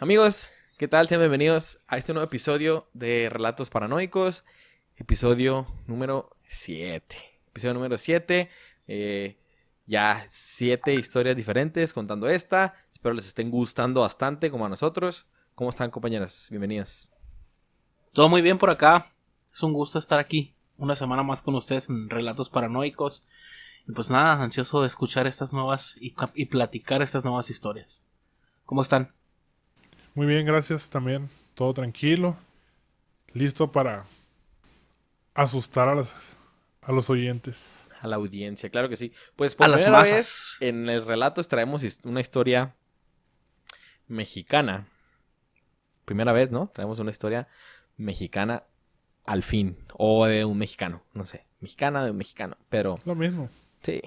Amigos, ¿qué tal? Sean bienvenidos a este nuevo episodio de Relatos Paranoicos, episodio número 7. Episodio número 7, ya 7 historias diferentes contando esta. Espero les estén gustando bastante como a nosotros. ¿Cómo están, compañeros? Bienvenidos. Todo muy bien por acá. Es un gusto estar aquí una semana más con ustedes en Relatos Paranoicos. Y pues nada, ansioso de escuchar estas nuevas y platicar estas nuevas historias. ¿Cómo están? Muy bien, gracias también. Todo tranquilo. Listo para asustar a los oyentes. A la audiencia, claro que sí. Pues por A las primera masas. vez en el relatos traemos una historia mexicana. Primera vez, ¿no? Traemos una historia mexicana al fin. O de un mexicano, no sé. Mexicana de un mexicano, pero Lo mismo. sí.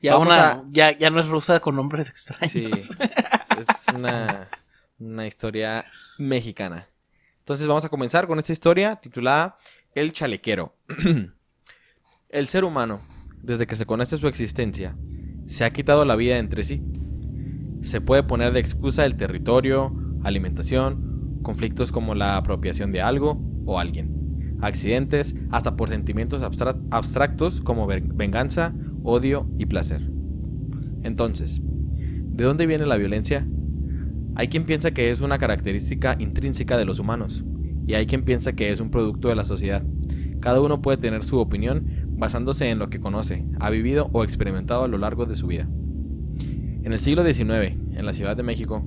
Ya, ya no es rusa con nombres extraños. Sí, es una historia mexicana. Entonces vamos a comenzar con esta historia titulada El Chalequero. El ser humano, desde que se conoce su existencia, se ha quitado la vida entre sí. Se puede poner de excusa el territorio, alimentación, conflictos como la apropiación de algo o alguien, accidentes, hasta por sentimientos abstractos como venganza, odio y placer. Entonces, ¿de dónde viene la violencia? Hay quien piensa que es una característica intrínseca de los humanos, y hay quien piensa que es un producto de la sociedad. Cada uno puede tener su opinión basándose en lo que conoce, ha vivido o experimentado a lo largo de su vida. En el siglo XIX, en la Ciudad de México,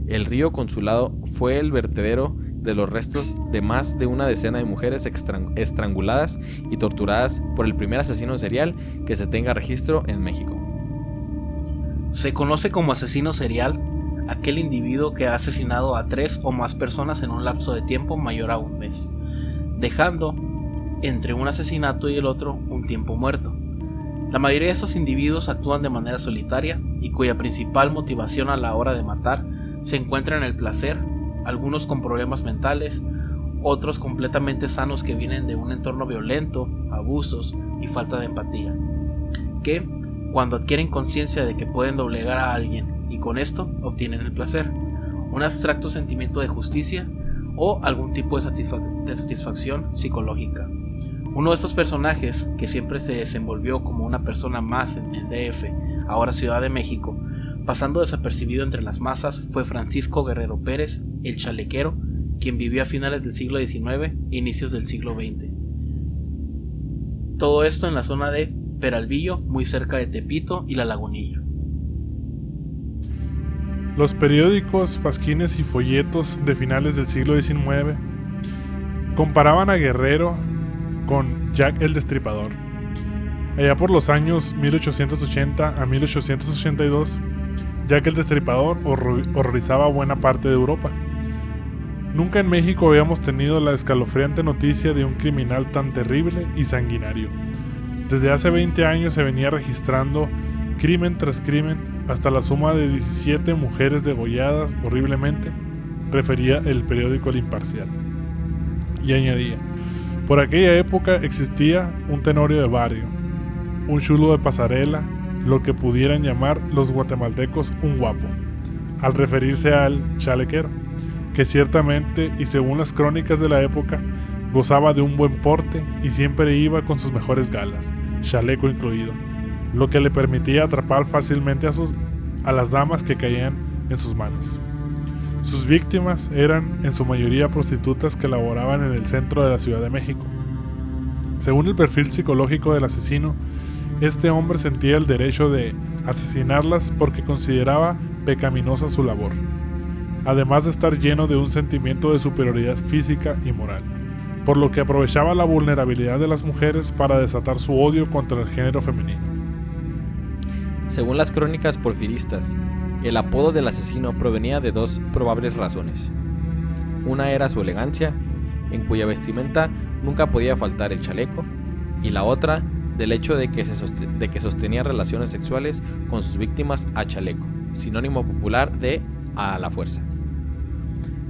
el río Consulado fue el vertedero de los restos de más de una decena de mujeres estranguladas y torturadas por el primer asesino serial que se tenga registro en México. Se conoce como asesino serial aquel individuo que ha asesinado a 3 o más personas en un lapso de tiempo mayor a un mes, dejando entre un asesinato y el otro un tiempo muerto. La mayoría de estos individuos actúan de manera solitaria y cuya principal motivación a la hora de matar se encuentra en el placer, algunos con problemas mentales, otros completamente sanos que vienen de un entorno violento, abusos y falta de empatía, que cuando adquieren conciencia de que pueden doblegar a alguien y con esto obtienen el placer, un abstracto sentimiento de justicia o algún tipo de satisfacción psicológica. Uno de estos personajes, que siempre se desenvolvió como una persona más en el DF, ahora Ciudad de México, pasando desapercibido entre las masas, fue Francisco Guerrero Pérez, el Chalequero, quien vivió a finales del siglo XIX e inicios del siglo XX. Todo esto en la zona de Peralvillo, muy cerca de Tepito y La Lagunilla. Los periódicos, pasquines y folletos de finales del siglo XIX comparaban a Guerrero con Jack el Destripador. Allá por los años 1880 a 1882, Jack el Destripador horrorizaba a buena parte de Europa. Nunca en México habíamos tenido la escalofriante noticia de un criminal tan terrible y sanguinario. Desde hace 20 años se venía registrando crimen tras crimen, hasta la suma de 17 mujeres degolladas horriblemente, refería el periódico El Imparcial. Y añadía: por aquella época existía un tenorio de barrio, un chulo de pasarela, lo que pudieran llamar los guatemaltecos un guapo, al referirse al chalequero, que ciertamente, y según las crónicas de la época, gozaba de un buen porte y siempre iba con sus mejores galas, chaleco incluido, lo que le permitía atrapar fácilmente a las damas que caían en sus manos. Sus víctimas eran en su mayoría prostitutas que laboraban en el centro de la Ciudad de México. Según el perfil psicológico del asesino, este hombre sentía el derecho de asesinarlas porque consideraba pecaminosa su labor, además de estar lleno de un sentimiento de superioridad física y moral, por lo que aprovechaba la vulnerabilidad de las mujeres para desatar su odio contra el género femenino. Según las crónicas porfiristas, el apodo del asesino provenía de dos probables razones. Una era su elegancia, en cuya vestimenta nunca podía faltar el chaleco, y la otra del hecho de que sostenía relaciones sexuales con sus víctimas a chaleco, sinónimo popular de a la fuerza.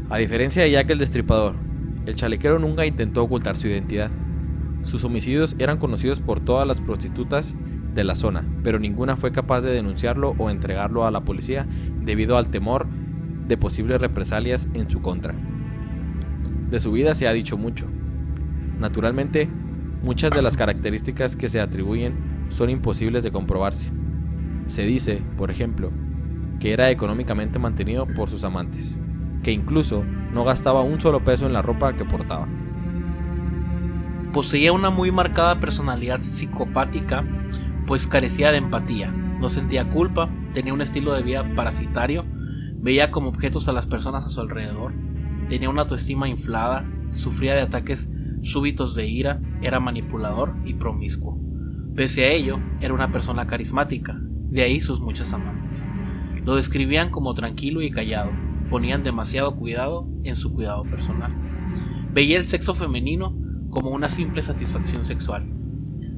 A diferencia de Jack el Destripador, el chalequero nunca intentó ocultar su identidad. Sus homicidios eran conocidos por todas las prostitutas de la zona, pero ninguna fue capaz de denunciarlo o entregarlo a la policía debido al temor de posibles represalias en su contra. De su vida se ha dicho mucho. Naturalmente, muchas de las características que se atribuyen son imposibles de comprobarse. Se dice, por ejemplo, que era económicamente mantenido por sus amantes, que incluso no gastaba un solo peso en la ropa que portaba. Poseía una muy marcada personalidad psicopática, pues carecía de empatía, no sentía culpa, tenía un estilo de vida parasitario, veía como objetos a las personas a su alrededor, tenía una autoestima inflada, sufría de ataques súbitos de ira, era manipulador y promiscuo. Pese a ello, era una persona carismática, de ahí sus muchos amantes. Lo describían como tranquilo y callado, ponían demasiado cuidado en su cuidado personal. Veía el sexo femenino como una simple satisfacción sexual.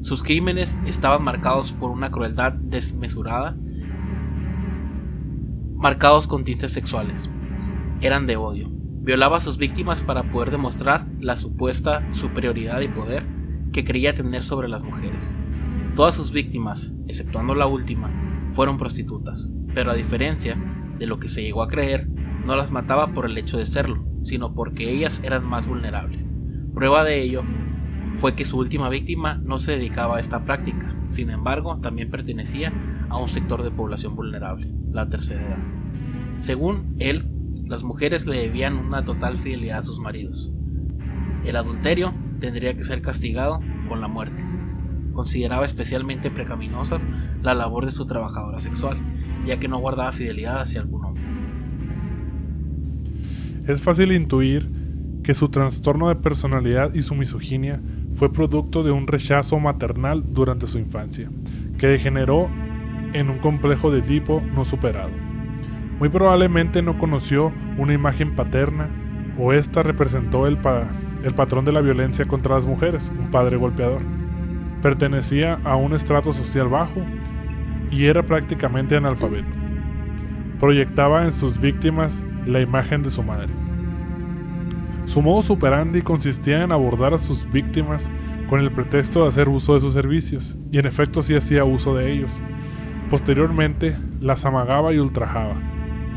Sus crímenes estaban marcados por una crueldad desmesurada, marcados con tintes sexuales. Eran de odio. Violaba a sus víctimas para poder demostrar la supuesta superioridad y poder que creía tener sobre las mujeres. Todas sus víctimas, exceptuando la última, fueron prostitutas, pero a diferencia de lo que se llegó a creer, no las mataba por el hecho de serlo, sino porque ellas eran más vulnerables. Prueba de ello fue que su última víctima no se dedicaba a esta práctica, sin embargo, también pertenecía a un sector de población vulnerable, la tercera edad. Según él, las mujeres le debían una total fidelidad a sus maridos. El adulterio tendría que ser castigado con la muerte. Consideraba especialmente pecaminosa la labor de su trabajadora sexual, ya que no guardaba fidelidad hacia algún hombre. Es fácil intuir que su trastorno de personalidad y su misoginia fue producto de un rechazo maternal durante su infancia, que degeneró en un complejo de Edipo no superado. Muy probablemente no conoció una imagen paterna, o esta representó el patrón de la violencia contra las mujeres, un padre golpeador. Pertenecía a un estrato social bajo y era prácticamente analfabeto. Proyectaba en sus víctimas la imagen de su madre. Su modus operandi consistía en abordar a sus víctimas con el pretexto de hacer uso de sus servicios, y en efecto sí hacía uso de ellos. Posteriormente, las amagaba y ultrajaba,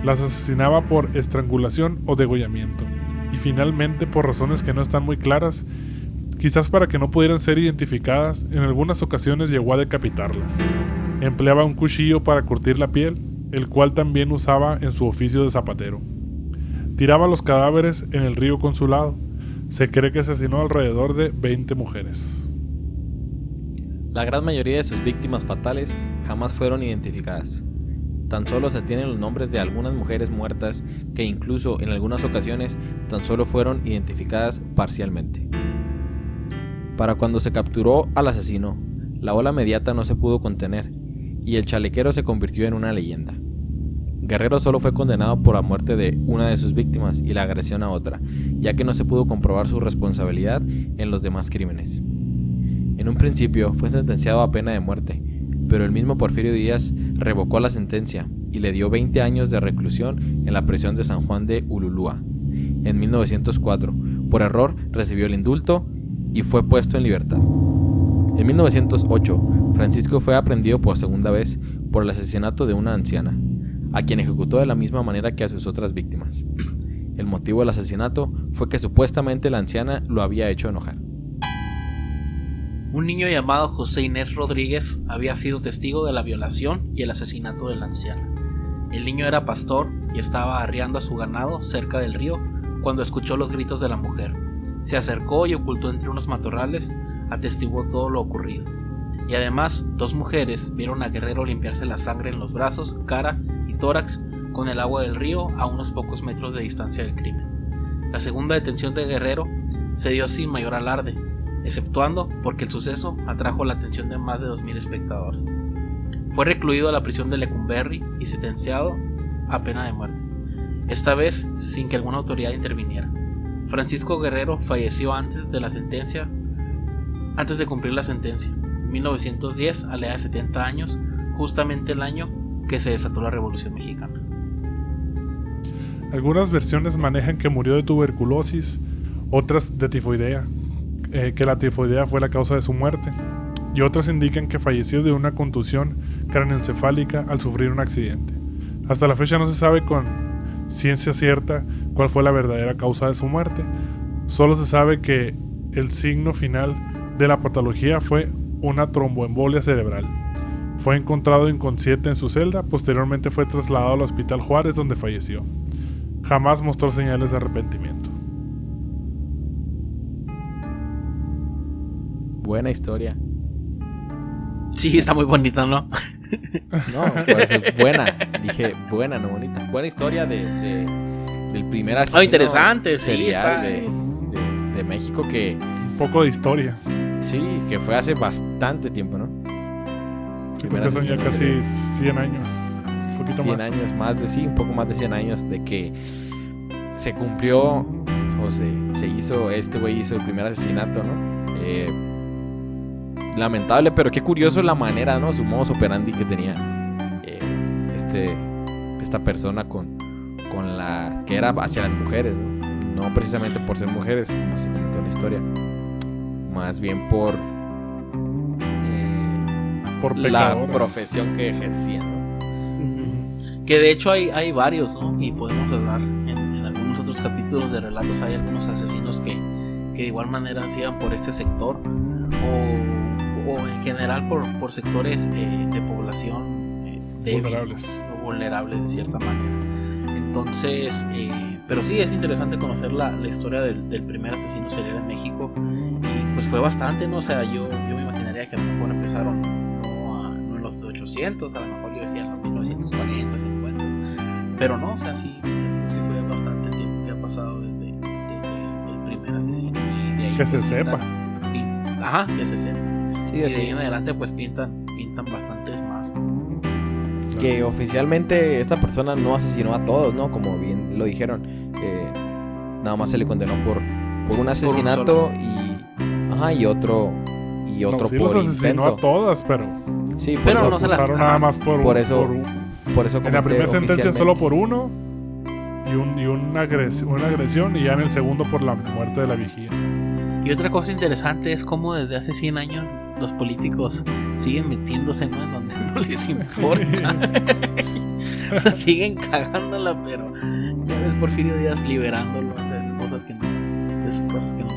las asesinaba por estrangulación o degollamiento, y finalmente, por razones que no están muy claras, quizás para que no pudieran ser identificadas, en algunas ocasiones llegó a decapitarlas. Empleaba un cuchillo para curtir la piel, el cual también usaba en su oficio de zapatero. Tiraba los cadáveres en el río Consulado. Se cree que asesinó alrededor de 20 mujeres. La gran mayoría de sus víctimas fatales jamás fueron identificadas. Tan solo se tienen los nombres de algunas mujeres muertas que incluso en algunas ocasiones tan solo fueron identificadas parcialmente. Para cuando se capturó al asesino, la ola mediata no se pudo contener y el chalequero se convirtió en una leyenda. Guerrero solo fue condenado por la muerte de una de sus víctimas y la agresión a otra, ya que no se pudo comprobar su responsabilidad en los demás crímenes. En un principio fue sentenciado a pena de muerte, pero el mismo Porfirio Díaz revocó la sentencia y le dio 20 años de reclusión en la prisión de San Juan de Ulúa. En 1904, por error, recibió el indulto y fue puesto en libertad. En 1908, Francisco fue aprehendido por segunda vez por el asesinato de una anciana, a quien ejecutó de la misma manera que a sus otras víctimas. El motivo del asesinato fue que supuestamente la anciana lo había hecho enojar. Un niño llamado José Inés Rodríguez había sido testigo de la violación y el asesinato de la anciana. El niño era pastor y estaba arreando a su ganado cerca del río cuando escuchó los gritos de la mujer. Se acercó y ocultó entre unos matorrales, atestiguó todo lo ocurrido. Y además, 2 mujeres vieron a Guerrero limpiarse la sangre en los brazos, cara y tórax con el agua del río a unos pocos metros de distancia del crimen. La segunda detención de Guerrero se dio sin mayor alarde, exceptuando porque el suceso atrajo la atención de más de 2.000 espectadores. Fue recluido a la prisión de Lecumberri y sentenciado a pena de muerte, esta vez sin que alguna autoridad interviniera. Francisco Guerrero falleció antes de cumplir la sentencia, en 1910 a la edad de 70 años, justamente el año que se desató la Revolución Mexicana. Algunas versiones manejan que murió de tuberculosis, otras de tifoidea, que la tifoidea fue la causa de su muerte, y otras indican que falleció de una contusión craneoencefálica al sufrir un accidente. Hasta la fecha no se sabe con ciencia cierta cuál fue la verdadera causa de su muerte. Solo se sabe que el signo final de la patología fue una tromboembolia cerebral. Fue encontrado inconsciente en su celda, posteriormente fue trasladado al Hospital Juárez, donde falleció. Jamás mostró señales de arrepentimiento. Buena historia. Sí, está muy bonita, ¿no? No, pues buena. Dije buena, no bonita. Buena historia del primer asesino Interesante, sí, serial está. de México que Un poco de historia. sí, que fue hace bastante tiempo, ¿no? Sí, Primer pues que son ya asesino casi 100 años. Un poquito 100 más. años, un poco más de 100 años de que se cumplió o se hizo, este güey hizo el primer asesinato, ¿no? Lamentable, pero qué curioso la manera, ¿no? Su modus operandi que tenía esta persona con la que era hacia las mujeres, ¿no? No precisamente por ser mujeres, como se comentó en la historia, más bien por Por la pecadoras. profesión que ejercían, ¿no? Que de hecho hay varios, ¿no? Y podemos hablar en algunos otros capítulos de relatos. Hay algunos asesinos que de igual manera hacían por este sector o en general por sectores de población débil Vulnerables. o vulnerables de cierta manera. Entonces, pero sí es interesante conocer la historia del primer asesino serial en México. Y pues fue bastante, ¿no? O sea, yo me imaginaría que a lo mejor empezaron no en los 800, a lo mejor yo decía en los 1940, 50. Pero no, o sea, sí fue bastante tiempo que ha pasado desde el primer asesino. Y de ahí, Que se pues, sepa. Ajá, que se sepa. Sí, Y de así ahí en es. adelante pues pintan bastantes más. Que oficialmente esta persona no asesinó a todos, ¿no? Como bien lo dijeron. Nada más se le condenó por un asesinato y otro No, por sí los asesinó intento. a todas, pero Sí, por Pero eso, no se las- acusaron nada más por eso en la comenté primera sentencia oficialmente. solo por uno y una agresión, y ya en el segundo por la muerte de la vigía. Y otra cosa interesante es cómo desde hace 100 años los políticos siguen metiéndose, ¿no? En donde no les importa. O sea, siguen cagándola, pero ya ves Porfirio Díaz liberándolo de esas cosas que no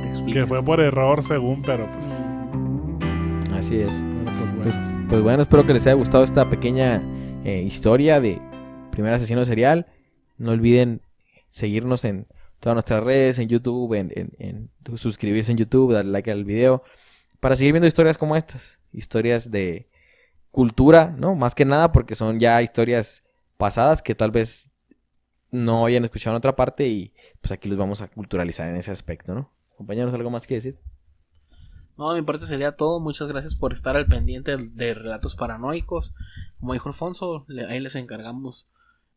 te explicas. Que fue por error según, pero pues, Así es. pues bueno. Pues bueno, espero que les haya gustado esta pequeña historia de primer asesino serial. No olviden seguirnos en todas nuestras redes, en YouTube, en suscribirse en YouTube, darle like al video, para seguir viendo historias como estas. Historias de cultura, ¿no? Más que nada porque son ya historias pasadas que tal vez no hayan escuchado en otra parte y pues aquí los vamos a culturalizar en ese aspecto, ¿no? Compañeros, ¿algo más que decir? No, de mi parte sería todo. Muchas gracias por estar al pendiente de Relatos Paranoicos. Como dijo Alfonso, ahí les encargamos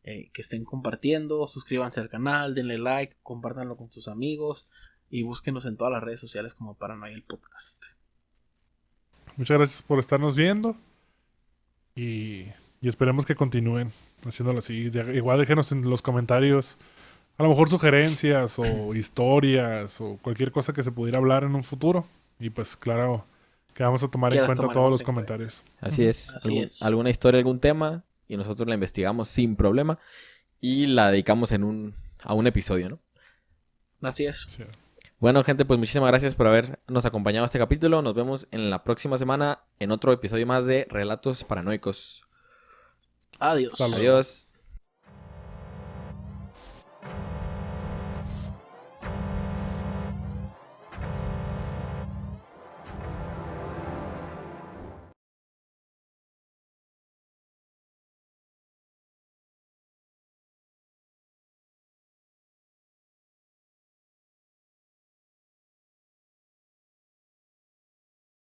que estén compartiendo. Suscríbanse al canal, denle like, compártanlo con sus amigos y búsquenos en todas las redes sociales como Paranoia el Podcast. Muchas gracias por estarnos viendo y esperemos que continúen haciéndolo así. Igual déjenos en los comentarios a lo mejor sugerencias o historias o cualquier cosa que se pudiera hablar en un futuro. Y pues claro que vamos a tomar Que en las cuenta tomaremos todos los en cuenta. comentarios. Así es. Así es. Alguna historia, algún tema y nosotros la investigamos sin problema y la dedicamos a un episodio, ¿no? Así es. Sí. Bueno, gente, pues muchísimas gracias por habernos acompañado a este capítulo. Nos vemos en la próxima semana en otro episodio más de Relatos Paranoicos. Adiós. Saludos. Adiós.